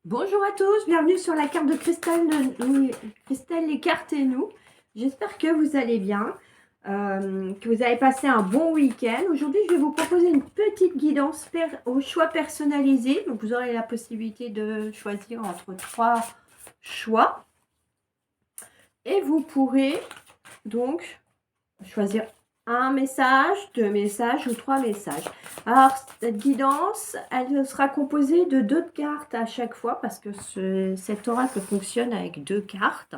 Bonjour à tous, bienvenue sur la carte de Christelle, Christelle les cartes et nous. J'espère que vous allez bien, que vous avez passé un bon week-end. Aujourd'hui, je vais vous proposer une petite guidance au choix personnalisé. Donc, vous aurez la possibilité de choisir entre 3 choix. Et vous pourrez donc choisir un message, 2 messages ou 3 messages. Alors, cette guidance, elle sera composée de 2 cartes à chaque fois parce que cet oracle fonctionne avec 2 cartes.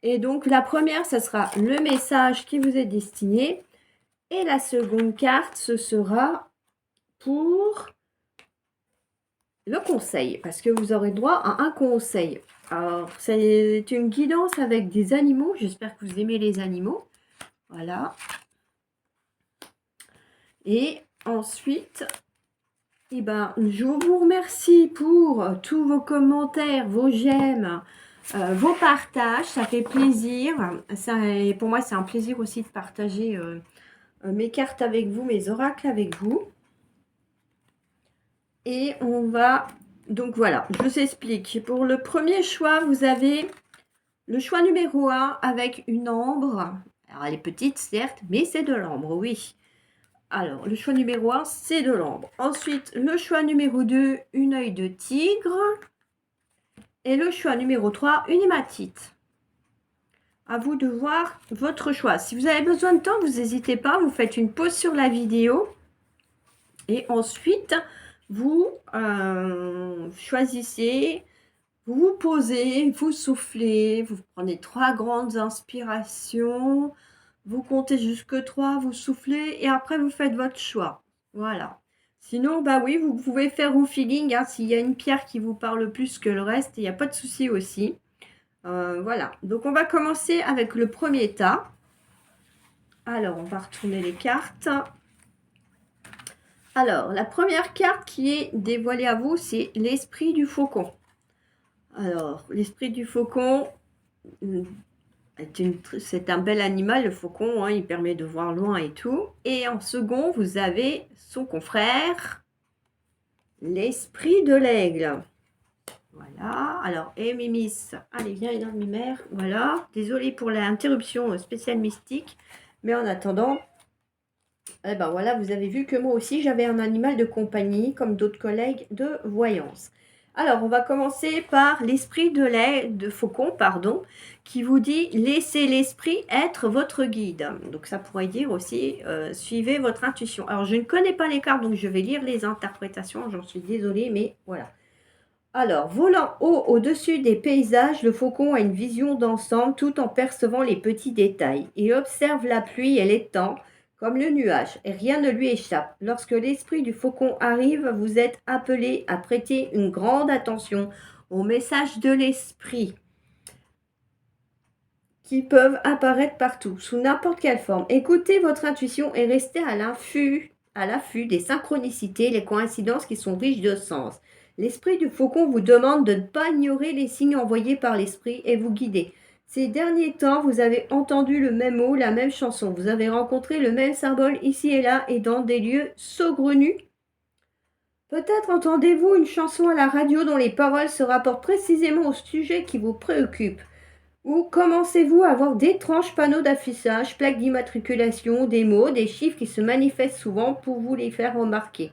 Et donc, la première, ce sera le message qui vous est destiné. Et la seconde carte, ce sera pour le conseil, parce que vous aurez droit à un conseil. Alors, c'est une guidance avec des animaux. J'espère que vous aimez les animaux. Voilà. Et ensuite, eh ben, je vous remercie pour tous vos commentaires, vos j'aime, vos partages. Ça fait plaisir. Et pour moi, c'est un plaisir aussi de partager mes cartes avec vous, mes oracles avec vous. Et on va... Donc voilà, je vous explique. Pour le premier choix, vous avez le choix numéro 1 avec une ambre. Alors, elle est petite, certes, mais c'est de l'ambre, oui. Alors, le choix numéro 1, c'est de l'ambre. Ensuite, le choix numéro 2, une œil de tigre. Et le choix numéro 3, une hématite. À vous de voir votre choix. Si vous avez besoin de temps, vous n'hésitez pas, vous faites une pause sur la vidéo. Et ensuite, vous choisissez, vous vous posez, vous soufflez, vous prenez 3 grandes inspirations. Vous comptez jusque 3, vous soufflez et après vous faites votre choix. Voilà. Sinon, bah oui, vous pouvez faire au feeling. Hein, s'il y a une pierre qui vous parle plus que le reste, il n'y a pas de souci aussi. Voilà. Donc, on va commencer avec le premier tas. Alors, on va retourner les cartes. Alors, la première carte qui est dévoilée à vous, c'est l'esprit du faucon. Alors, l'esprit du faucon, c'est un bel animal, le faucon, hein, il permet de voir loin et tout. Et en second, vous avez son confrère, l'esprit de l'aigle. Voilà, alors, et Mimis, allez, viens, énorme-mère, voilà. Désolée pour l'interruption spéciale mystique, mais en attendant, eh ben voilà, vous avez vu que moi aussi, j'avais un animal de compagnie, comme d'autres collègues de voyance. Alors, on va commencer par l'esprit de faucon, pardon, qui vous dit « Laissez l'esprit être votre guide ». Donc, ça pourrait dire aussi « Suivez votre intuition ». Alors, je ne connais pas les cartes, donc je vais lire les interprétations. J'en suis désolée, mais voilà. Alors, volant haut au-dessus des paysages, le faucon a une vision d'ensemble tout en percevant les petits détails. Il observe la pluie et l'étang comme le nuage, et rien ne lui échappe. Lorsque l'esprit du faucon arrive, vous êtes appelé à prêter une grande attention aux messages de l'esprit qui peuvent apparaître partout, sous n'importe quelle forme. Écoutez votre intuition et restez à l'affût des synchronicités, les coïncidences qui sont riches de sens. L'esprit du faucon vous demande de ne pas ignorer les signes envoyés par l'esprit et vous guider. Ces derniers temps, vous avez entendu le même mot, la même chanson. Vous avez rencontré le même symbole ici et là et dans des lieux saugrenus. Peut-être entendez-vous une chanson à la radio dont les paroles se rapportent précisément au sujet qui vous préoccupe. Ou commencez-vous à avoir d'étranges panneaux d'affichage, plaques d'immatriculation, des mots, des chiffres qui se manifestent souvent pour vous les faire remarquer.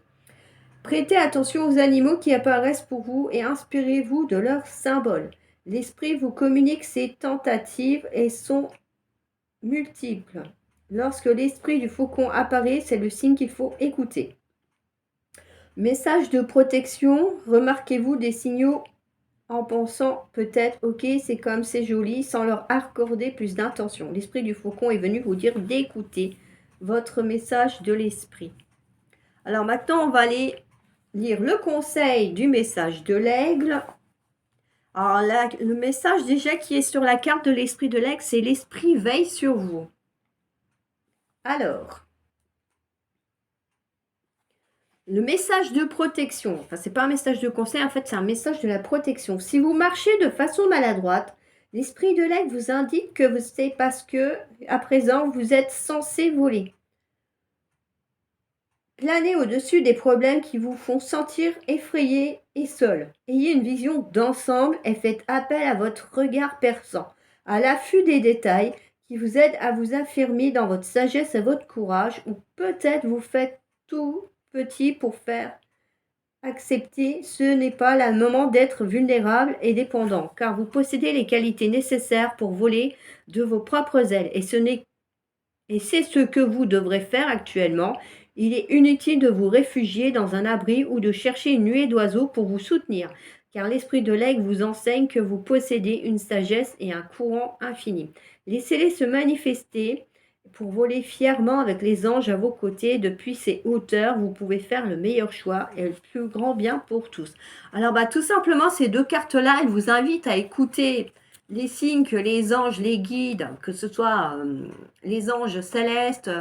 Prêtez attention aux animaux qui apparaissent pour vous et inspirez-vous de leurs symboles. L'esprit vous communique ses tentatives et sont multiples. Lorsque l'esprit du faucon apparaît, c'est le signe qu'il faut écouter. Message de protection, remarquez-vous des signaux en pensant peut-être, ok, c'est comme c'est joli, sans leur accorder plus d'intention. L'esprit du faucon est venu vous dire d'écouter votre message de l'esprit. Alors maintenant, on va aller lire le conseil du message de l'aigle. Alors là, le message déjà qui est sur la carte de l'esprit de l'aigle, c'est l'esprit veille sur vous. Alors, le message de protection, enfin c'est pas un message de conseil, en fait c'est un message de la protection. Si vous marchez de façon maladroite, l'esprit de l'aigle vous indique que c'est parce que, à présent, vous êtes censé voler. Planez au-dessus des problèmes qui vous font sentir effrayé et seul. Ayez une vision d'ensemble et faites appel à votre regard perçant, à l'affût des détails qui vous aident à vous affirmer dans votre sagesse et votre courage, ou peut-être vous faites tout petit pour faire accepter. Ce n'est pas le moment d'être vulnérable et dépendant, car vous possédez les qualités nécessaires pour voler de vos propres ailes, et c'est ce que vous devrez faire actuellement. Il est inutile de vous réfugier dans un abri ou de chercher une nuée d'oiseaux pour vous soutenir, car l'esprit de l'aigle vous enseigne que vous possédez une sagesse et un courant infini. Laissez-les se manifester pour voler fièrement avec les anges à vos côtés. Depuis ces hauteurs, vous pouvez faire le meilleur choix et le plus grand bien pour tous. Alors, tout simplement, ces deux cartes-là, elles vous invitent à écouter les signes que les anges, les guides, que ce soit les anges célestes,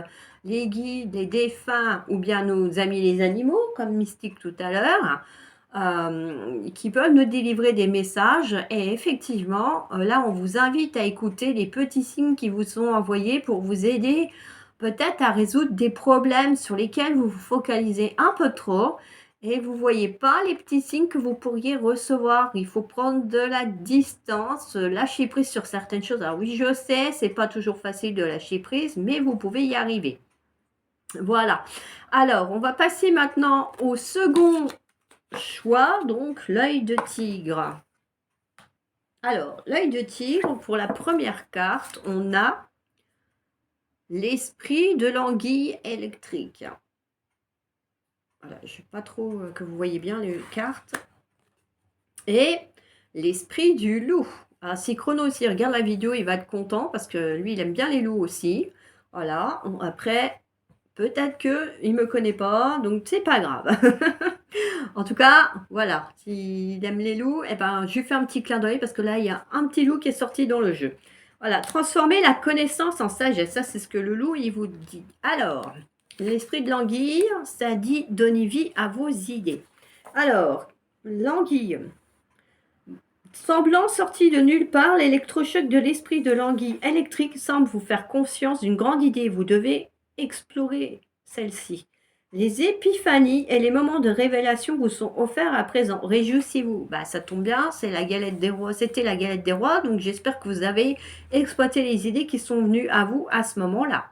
les guides, les défunts ou bien nos amis les animaux, comme Mystique tout à l'heure, qui peuvent nous délivrer des messages. Et effectivement, là, on vous invite à écouter les petits signes qui vous sont envoyés pour vous aider peut-être à résoudre des problèmes sur lesquels vous vous focalisez un peu trop. Et vous ne voyez pas les petits signes que vous pourriez recevoir. Il faut prendre de la distance, lâcher prise sur certaines choses. Alors oui, je sais, c'est pas toujours facile de lâcher prise, mais vous pouvez y arriver. Voilà. Alors, on va passer maintenant au second choix, donc l'œil de tigre. Alors, l'œil de tigre, pour la première carte, on a l'esprit de l'anguille électrique. Voilà, je ne sais pas trop que vous voyez bien les cartes. Et l'esprit du loup. Alors, si Chrono aussi regarde la vidéo, il va être content parce que lui, il aime bien les loups aussi. Voilà. Après, peut-être qu'il ne me connaît pas, donc c'est pas grave. En tout cas, voilà. S'il aime les loups, eh ben, je lui fais un petit clin d'œil parce que là, il y a un petit loup qui est sorti dans le jeu. Voilà. Transformer la connaissance en sagesse. Ça, c'est ce que le loup, il vous dit. Alors, l'esprit de l'anguille, ça dit donner vie à vos idées. Alors, l'anguille. Semblant sorti de nulle part, l'électrochoc de l'esprit de l'anguille électrique semble vous faire conscience d'une grande idée. Vous devez explorer celle-ci. Les épiphanies et les moments de révélation vous sont offerts à présent. Réjouissez-vous. Ça tombe bien, c'est la galette des rois. C'était la galette des rois, donc j'espère que vous avez exploité les idées qui sont venues à vous à ce moment-là.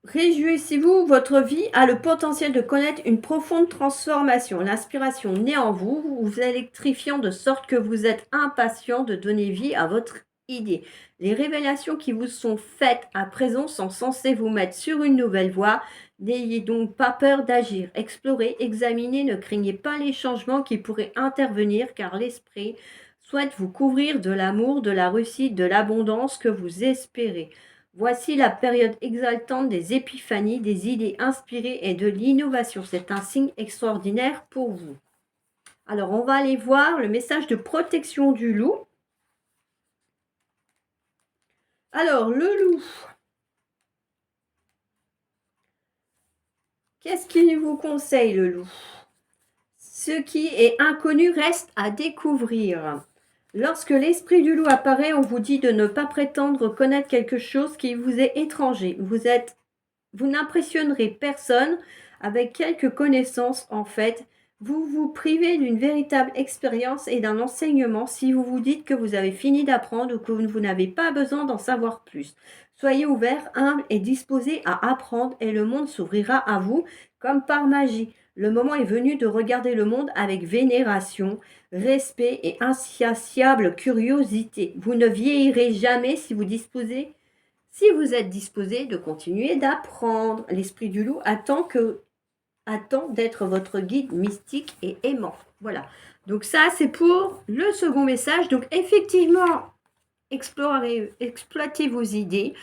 Réjouissez-vous, votre vie a le potentiel de connaître une profonde transformation. L'inspiration naît en vous, vous électrifiant de sorte que vous êtes impatient de donner vie à votre idée. Les révélations qui vous sont faites à présent sont censées vous mettre sur une nouvelle voie. N'ayez donc pas peur d'agir. Explorez, examinez, ne craignez pas les changements qui pourraient intervenir car l'esprit souhaite vous couvrir de l'amour, de la réussite, de l'abondance que vous espérez. Voici la période exaltante des épiphanies, des idées inspirées et de l'innovation. C'est un signe extraordinaire pour vous. Alors, on va aller voir le message de protection du loup. Alors, le loup. Qu'est-ce qu'il vous conseille, le loup? Ce qui est inconnu reste à découvrir. Lorsque l'esprit du loup apparaît, on vous dit de ne pas prétendre connaître quelque chose qui vous est étranger. Vous n'impressionnerez personne avec quelques connaissances en fait. Vous vous privez d'une véritable expérience et d'un enseignement si vous vous dites que vous avez fini d'apprendre ou que vous n'avez pas besoin d'en savoir plus. Soyez ouvert, humble et disposé à apprendre et le monde s'ouvrira à vous comme par magie. Le moment est venu de regarder le monde avec vénération, respect et insatiable curiosité. Vous ne vieillirez jamais si vous êtes disposé de continuer d'apprendre. L'esprit du loup attend d'être votre guide mystique et aimant. Voilà. Donc ça, c'est pour le second message. Donc effectivement, exploitez vos idées.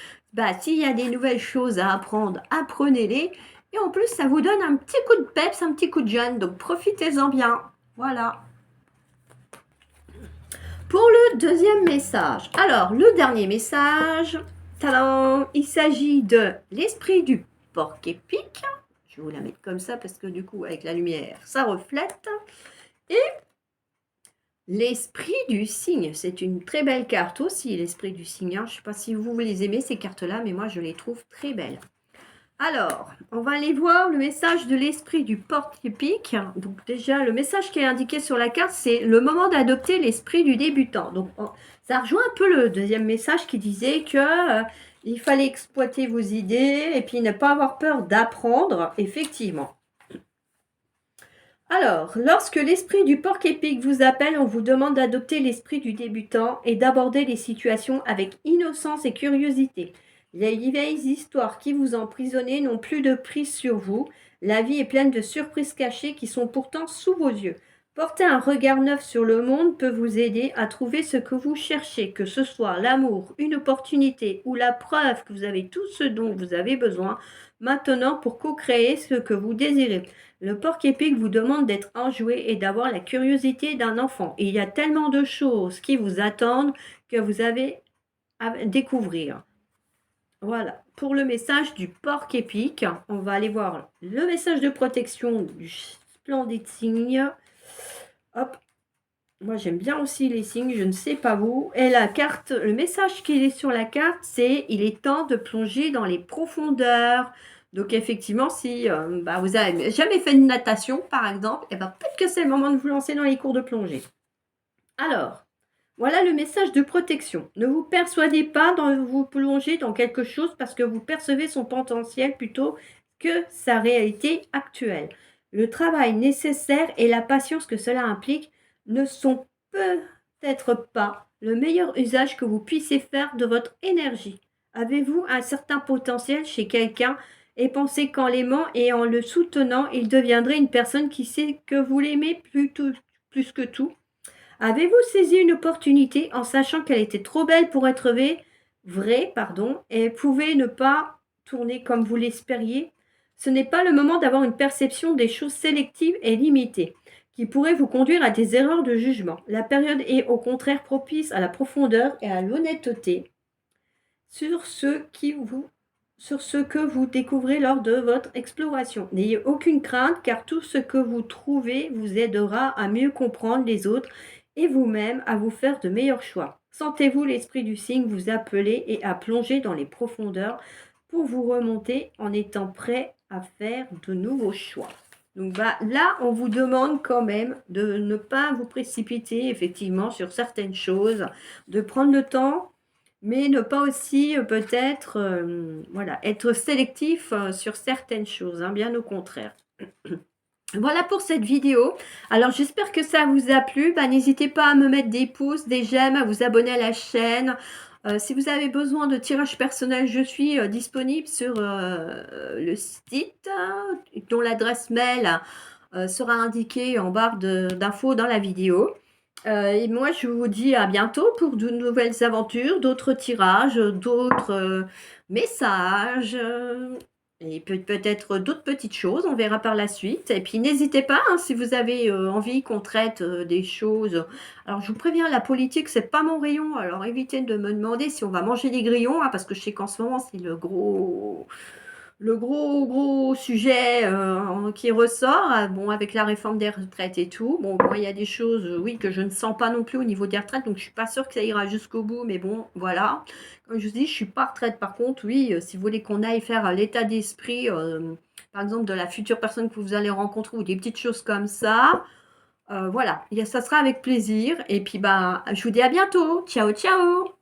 S'il y a des nouvelles choses à apprendre, apprenez-les. Et en plus, ça vous donne un petit coup de peps, un petit coup de jeune. Donc profitez-en bien. Voilà. Pour le deuxième message. Alors, le dernier message, il s'agit de l'esprit du porc-épic. Je vais vous la mettre comme ça parce que du coup, avec la lumière, ça reflète. Et l'esprit du cygne. C'est une très belle carte aussi, l'esprit du cygne. Je ne sais pas si vous les aimez, ces cartes-là, mais moi, je les trouve très belles. Alors, on va aller voir le message de l'esprit du porte-épique. Donc déjà, le message qui est indiqué sur la carte, c'est le moment d'adopter l'esprit du débutant. Donc, ça rejoint un peu le deuxième message qui disait que il fallait exploiter vos idées et puis ne pas avoir peur d'apprendre, effectivement. Alors, lorsque l'esprit du porc-épic vous appelle, on vous demande d'adopter l'esprit du débutant et d'aborder les situations avec innocence et curiosité. Les vieilles histoires qui vous emprisonnent n'ont plus de prise sur vous. La vie est pleine de surprises cachées qui sont pourtant sous vos yeux. Porter un regard neuf sur le monde peut vous aider à trouver ce que vous cherchez, que ce soit l'amour, une opportunité ou la preuve que vous avez tout ce dont vous avez besoin maintenant pour co-créer ce que vous désirez. Le porc-épic vous demande d'être enjoué et d'avoir la curiosité d'un enfant. Il y a tellement de choses qui vous attendent que vous avez à découvrir. Voilà, pour le message du porc-épic, on va aller voir le message de protection du splendide cygne. Hop, moi j'aime bien aussi les signes, je ne sais pas vous. Et la carte, le message qui est sur la carte, c'est il est temps de plonger dans les profondeurs. Donc effectivement, si vous n'avez jamais fait de natation, par exemple, et peut-être que c'est le moment de vous lancer dans les cours de plongée. Alors, voilà le message de protection. Ne vous persuadez pas de vous plonger dans quelque chose parce que vous percevez son potentiel plutôt que sa réalité actuelle. Le travail nécessaire et la patience que cela implique ne sont peut-être pas le meilleur usage que vous puissiez faire de votre énergie. Avez-vous un certain potentiel chez quelqu'un et pensez qu'en l'aimant et en le soutenant, il deviendrait une personne qui sait que vous l'aimez plus que tout? Avez-vous saisi une opportunité en sachant qu'elle était trop belle pour être vraie, et pouvait ne pas tourner comme vous l'espériez? Ce n'est pas le moment d'avoir une perception des choses sélectives et limitées, qui pourrait vous conduire à des erreurs de jugement. La période est au contraire propice à la profondeur et à l'honnêteté sur sur ce que vous découvrez lors de votre exploration. N'ayez aucune crainte car tout ce que vous trouvez vous aidera à mieux comprendre les autres et vous-même à vous faire de meilleurs choix. Sentez-vous l'esprit du signe vous appeler et à plonger dans les profondeurs pour vous remonter en étant prêt à faire de nouveaux choix. Donc là, on vous demande quand même de ne pas vous précipiter effectivement sur certaines choses, de prendre le temps, mais ne pas aussi peut-être être sélectif sur certaines choses, hein, bien au contraire. Voilà pour cette vidéo. Alors j'espère que ça vous a plu. N'hésitez pas à me mettre des pouces, des j'aime, à vous abonner à la chaîne. Si vous avez besoin de tirage personnel, je suis disponible sur le site dont l'adresse mail sera indiquée en barre d'infos dans la vidéo. Et moi, je vous dis à bientôt pour de nouvelles aventures, d'autres tirages, d'autres messages. Et peut-être d'autres petites choses, on verra par la suite. Et puis n'hésitez pas, hein, si vous avez envie qu'on traite des choses. Alors je vous préviens, la politique, c'est pas mon rayon. Alors évitez de me demander si on va manger des grillons, hein, parce que je sais qu'en ce moment, c'est le gros sujet qui ressort, bon, avec la réforme des retraites et tout. Bon, il y a des choses, oui, que je ne sens pas non plus au niveau des retraites, donc je suis pas sûre que ça ira jusqu'au bout, mais bon, voilà. Comme je vous dis, je suis pas retraite. Par contre, oui, si vous voulez qu'on aille faire l'état d'esprit, par exemple, de la future personne que vous allez rencontrer ou des petites choses comme ça, voilà, ça sera avec plaisir. Et puis, je vous dis à bientôt. Ciao, ciao!